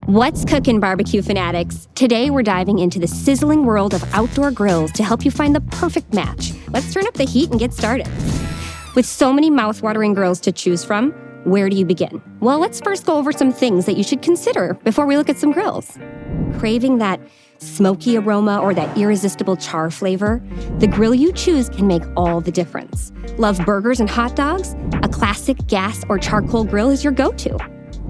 What's cooking, barbecue fanatics? Today we're diving into the sizzling world of outdoor grills to help you find the perfect match. Let's turn up the heat and get started. With so many mouth-watering grills to choose from, where do you begin? Well, let's first go over some things that you should consider before we look at some grills. Craving that smoky aroma or that irresistible char flavor? The grill you choose can make all the difference. Love burgers and hot dogs? A classic gas or charcoal grill is your go-to.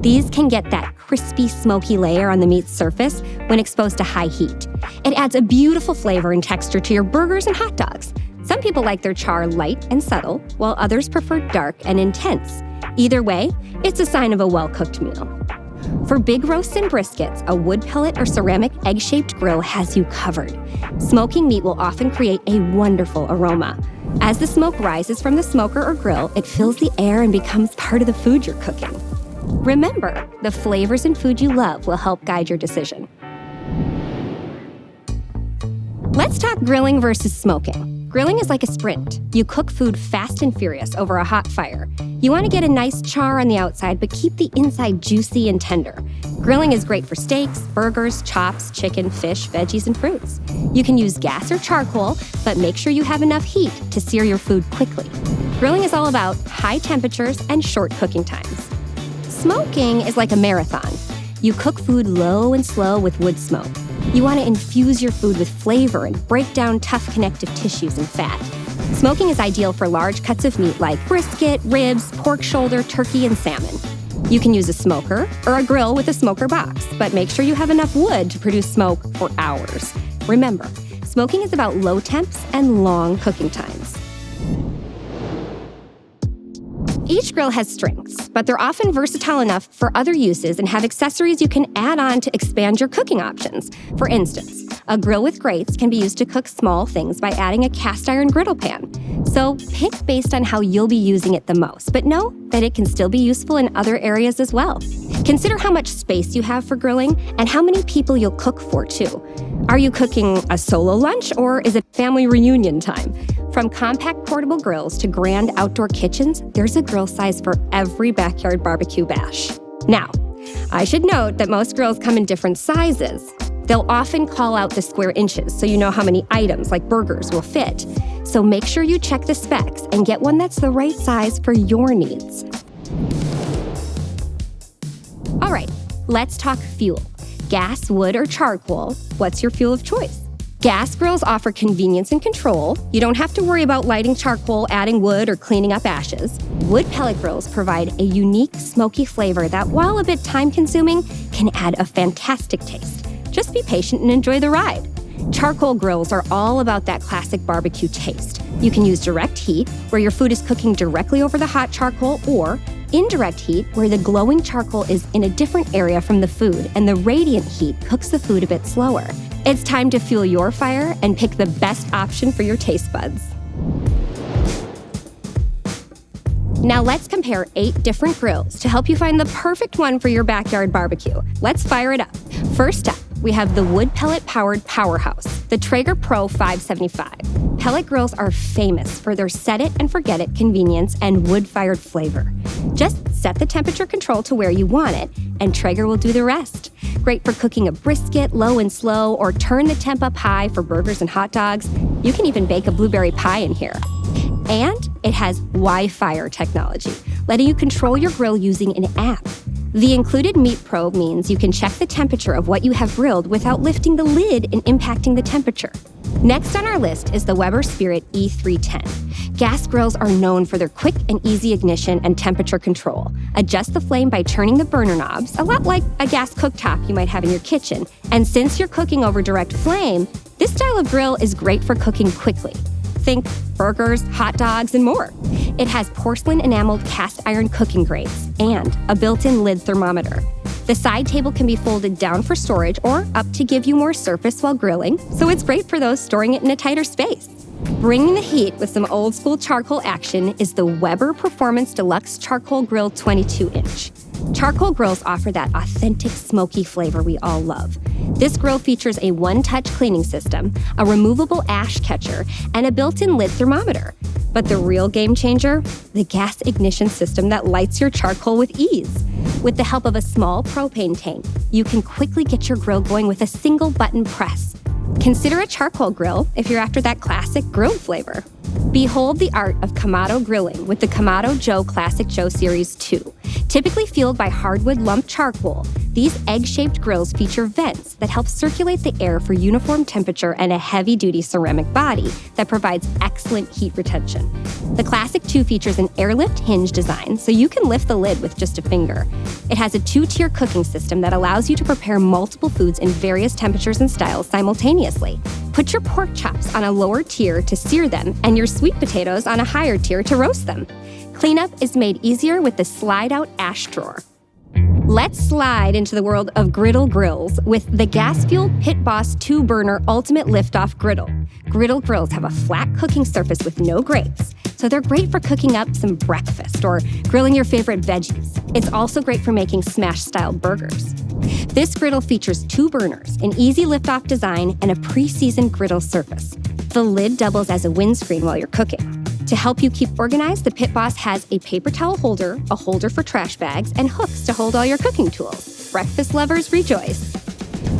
These can get that crispy, smoky layer on the meat's surface when exposed to high heat. It adds a beautiful flavor and texture to your burgers and hot dogs. Some people like their char light and subtle, while others prefer dark and intense. Either way, it's a sign of a well-cooked meal. For big roasts and briskets, a wood pellet or ceramic egg-shaped grill has you covered. Smoking meat will often create a wonderful aroma. As the smoke rises from the smoker or grill, it fills the air and becomes part of the food you're cooking. Remember, the flavors in food you love will help guide your decision. Let's talk grilling versus smoking. Grilling is like a sprint. You cook food fast and furious over a hot fire. You want to get a nice char on the outside, but keep the inside juicy and tender. Grilling is great for steaks, burgers, chops, chicken, fish, veggies, and fruits. You can use gas or charcoal, but make sure you have enough heat to sear your food quickly. Grilling is all about high temperatures and short cooking times. Smoking is like a marathon. You cook food low and slow with wood smoke. You want to infuse your food with flavor and break down tough connective tissues and fat. Smoking is ideal for large cuts of meat like brisket, ribs, pork shoulder, turkey, and salmon. You can use a smoker or a grill with a smoker box, but make sure you have enough wood to produce smoke for hours. Remember, smoking is about low temps and long cooking times. Each grill has strengths, but they're often versatile enough for other uses and have accessories you can add on to expand your cooking options. For instance, a grill with grates can be used to cook small things by adding a cast iron griddle pan. So pick based on how you'll be using it the most, but know that it can still be useful in other areas as well. Consider how much space you have for grilling and how many people you'll cook for too. Are you cooking a solo lunch or is it family reunion time? From compact portable grills to grand outdoor kitchens, there's a grill size for every backyard barbecue bash. Now, I should note that most grills come in different sizes. They'll often call out the square inches so you know how many items, like burgers, will fit. So make sure you check the specs and get one that's the right size for your needs. All right, let's talk fuel. Gas, wood, or charcoal, what's your fuel of choice? Gas grills offer convenience and control. You don't have to worry about lighting charcoal, adding wood, or cleaning up ashes. Wood pellet grills provide a unique smoky flavor that, while a bit time-consuming, can add a fantastic taste. Just be patient and enjoy the ride. Charcoal grills are all about that classic barbecue taste. You can use direct heat, where your food is cooking directly over the hot charcoal, or indirect heat, where the glowing charcoal is in a different area from the food and the radiant heat cooks the food a bit slower. It's time to fuel your fire and pick the best option for your taste buds. Now let's compare 8 different grills to help you find the perfect one for your backyard barbecue. Let's fire it up. First up, we have the wood pellet-powered powerhouse, the Traeger Pro 575. Pellet grills are famous for their set-it-and-forget-it convenience and wood-fired flavor. Just set the temperature control to where you want it, and Traeger will do the rest. Great for cooking a brisket low and slow, or turn the temp up high for burgers and hot dogs. You can even bake a blueberry pie in here. And it has WiFIRE technology, letting you control your grill using an app. The included meat probe means you can check the temperature of what you have grilled without lifting the lid and impacting the temperature. Next on our list is the Weber Spirit E310. Gas grills are known for their quick and easy ignition and temperature control. Adjust the flame by turning the burner knobs, a lot like a gas cooktop you might have in your kitchen. And since you're cooking over direct flame, this style of grill is great for cooking quickly. Think burgers, hot dogs, and more. It has porcelain enameled cast iron cooking grates and a built-in lid thermometer. The side table can be folded down for storage or up to give you more surface while grilling, so it's great for those storing it in a tighter space. Bringing the heat with some old-school charcoal action is the Weber Performance Deluxe Charcoal Grill 22-inch. Charcoal grills offer that authentic smoky flavor we all love. This grill features a one-touch cleaning system, a removable ash catcher, and a built-in lid thermometer. But the real game changer? The gas ignition system that lights your charcoal with ease. With the help of a small propane tank, you can quickly get your grill going with a single button press. Consider a charcoal grill if you're after that classic grill flavor. Behold the art of Kamado grilling with the Kamado Joe Classic Joe Series 2. Typically fueled by hardwood lump charcoal, these egg-shaped grills feature vents that help circulate the air for uniform temperature and a heavy-duty ceramic body that provides excellent heat retention. The Classic 2 features an airlift hinge design, so you can lift the lid with just a finger. It has a 2-tier cooking system that allows you to prepare multiple foods in various temperatures and styles simultaneously. Put your pork chops on a lower tier to sear them and your sweet potatoes on a higher tier to roast them. Cleanup is made easier with the slide-out ash drawer. Let's slide into the world of griddle grills with the gas-fueled Pit Boss 2-burner Ultimate Liftoff Griddle. Griddle grills have a flat cooking surface with no grates, so they're great for cooking up some breakfast or grilling your favorite veggies. It's also great for making smash-style burgers. This griddle features 2 burners, an easy liftoff design, and a pre-seasoned griddle surface. The lid doubles as a windscreen while you're cooking. To help you keep organized, the Pit Boss has a paper towel holder, a holder for trash bags, and hooks to hold all your cooking tools. Breakfast lovers rejoice.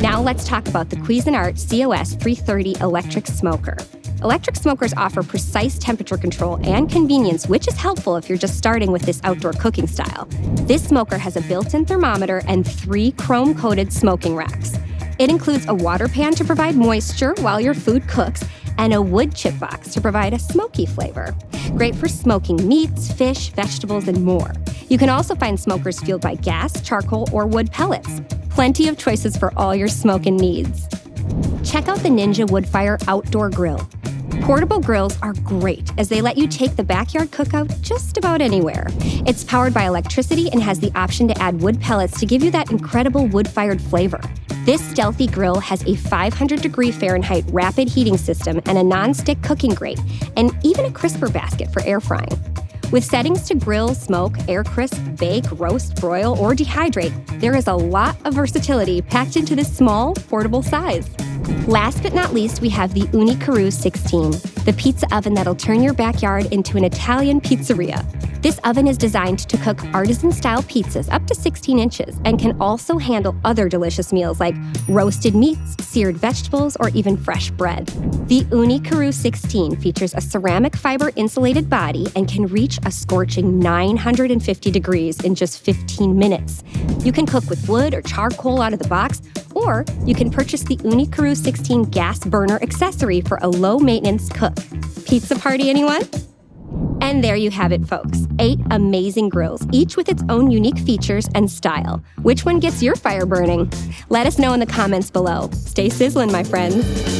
Now let's talk about the Cuisinart COS 330 electric smoker. Electric smokers offer precise temperature control and convenience, which is helpful if you're just starting with this outdoor cooking style. This smoker has a built-in thermometer and 3 chrome-coated smoking racks. It includes a water pan to provide moisture while your food cooks, and a wood chip box to provide a smoky flavor. Great for smoking meats, fish, vegetables, and more. You can also find smokers fueled by gas, charcoal, or wood pellets. Plenty of choices for all your smoking needs. Check out the Ninja Woodfire Outdoor Grill. Portable grills are great as they let you take the backyard cookout just about anywhere. It's powered by electricity and has the option to add wood pellets to give you that incredible wood-fired flavor. This stealthy grill has a 500-degree Fahrenheit rapid heating system and a non-stick cooking grate, and even a crisper basket for air frying. With settings to grill, smoke, air crisp, bake, roast, broil, or dehydrate, there is a lot of versatility packed into this small, portable size. Last but not least, we have the Ooni Karu 16, the pizza oven that'll turn your backyard into an Italian pizzeria. This oven is designed to cook artisan-style pizzas up to 16 inches and can also handle other delicious meals like roasted meats, seared vegetables, or even fresh bread. The Ooni Karu 16 features a ceramic fiber insulated body and can reach a scorching 950 degrees in just 15 minutes. You can cook with wood or charcoal out of the box, or you can purchase the Ooni Karu 16 gas burner accessory for a low-maintenance cook. Pizza party, anyone? And there you have it, folks. 8 amazing grills, each with its own unique features and style. Which one gets your fire burning? Let us know in the comments below. Stay sizzling, my friends.